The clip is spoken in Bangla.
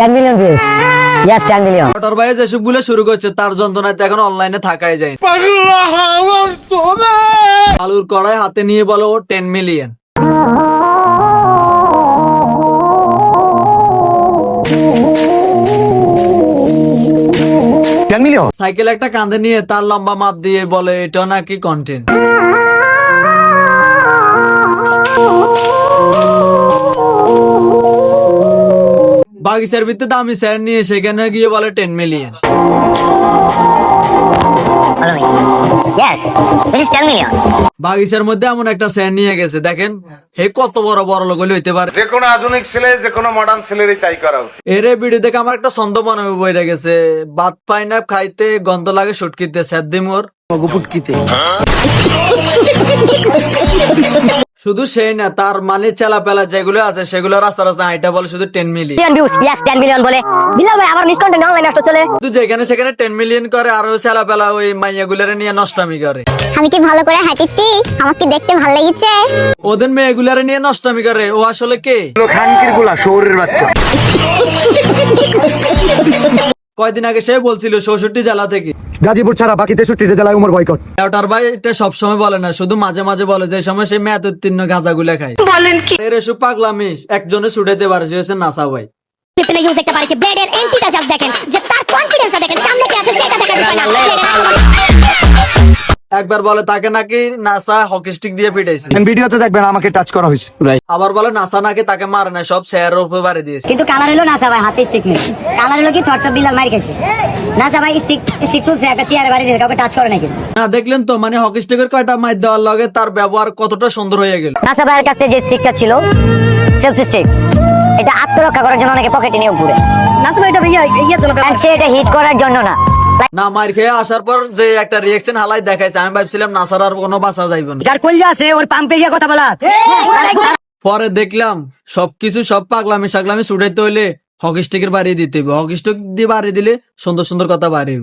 10 million views. Yes 10 million. Motor ভাই যেসবগুলো শুরু করছে তার যন্ত্রণায় তো এখন অনলাইনে থাকাই যায় না। আলুর কড়াই হাতে নিয়ে বলো 10 মিলিয়ন। সাইকেল একটা কাঁধে নিয়ে তার লম্বা মাপ দিয়ে বলে এটা নাকি কন্টেন্ট। বাগিচার ভিতরে দামি স্যার নিয়ে সেখানে গিয়ে বলে 10 million. Yes this is 10 million. বাগিচার মধ্যে এমন একটা স্যার নিয়ে গেছে, দেখেন হে কত বড় বড় লোক হইতে পারে। যে কোনো আধুনিক ছেলে যে কোনো মডার্ন ছেলেরই তাই করা উচিত। এর ভিডিও দেখে আমার একটা ছন্দ মনে বইরে গেছে, ভাত পাই না খাইতে গন্ধ লাগে সুটকিতে স্যার দিমোর মগুপুটকিতে। শুধু সেই না, তার মানে চেলাপেলা যেগুলো আছে সেগুলো রাস্তা রাস্তা হাইটা বলে শুধু 10 মিলিয়ন ভিউজ। ইয়েস 10 মিলিয়ন বলে দিলাম ভাই, আবার মিস কন্টেন্ট অনলাইনে আসতে চলে। কিন্তু যেখানে সেখানে 10 মিলিয়ন করে আর চেলাপেলা ওই মাইয়াগুলারে নিয়ে নষ্টামি করে। আমি কি ভালো করে হাঁটিছি? আমার কি দেখতে ভালো লেগেছে? ওদের মেয়েগুলারে নিয়ে নষ্টামি করে, ও আসলে কে? খানকির গুলা শহরের বাচ্চা। কয়দিন আগে সে বলছিল 66 জেলা থেকে গাজীপুর ছাড়া বাকি 63 জেলায় উমর বয়কট। ওটার ভাই এটা সবসময় বলে না, শুধু মাঝে মাঝে বলে, যে সময় সে মেয়াদ উত্তীর্ণ গাঁজা গুলা খায়। এর এসব পাগলামি একজনে ছুটাইতে পারে, সে হচ্ছে নাসা ভাই। পিছনে ইউজ দেখতে পারেছে ব্লেডের এন্টিটা জাস্ট দেখেন, যে তার কনফিডেন্সটা দেখেন, সামনে কি আছে সেটা দেখেন। একবার বলে তাকে নাকি নাসা হকি স্টিক দিয়ে পিটাইছে, ভিডিওতে দেখবেন আমাকে টাচ করা হয়েছে। আবার বলে নাসা নাকি তাকে মারে না, সব চেয়ারের উপরে বাড়ি দিয়েছে। কিন্তু কালার হলো নাসা ভাই হাতে স্টিক নেই, কালার হলো কি থটসব দিলাম মার গেছে। নাসা ভাই স্টিক তুলছে একটা চেয়ারে বাড়ি দিয়ে, কাউকে টাচ করে না কিন্তু। না দেখলেন তো, মানে হকি স্টিকের কয়টা মাইর দেওয়ার লগে তার ব্যবহার কতটা সুন্দর হয়ে গেল। নাসা ভাইয়ের কাছে যে স্টিকটা ছিল সেলফ স্টিক, এটা আত্মরক্ষা করার জন্য অনেকে পকেটে নিয়ে ঘুরে। নাসা ভাই এটা সে এটা হিট করার জন্য না। না মার খেয়ে আসার পর যে একটা রিয়েকশন হালাই দেখাইছে, আমি ভাবছিলাম নাসার আর কোনো বাঁচা যাইব না। যার কলজা আছে ওর পাম্পে গিয়ে কথা বলা। পরে দেখলাম সবকিছু সব পাগলামি সাগলামি ছুটাইতে হইলে হকি স্টিকের বাড়ি দিতে হবে, হকি স্টিক দিয়ে বাড়ি দিলে সুন্দর সুন্দর কথা বাড়ি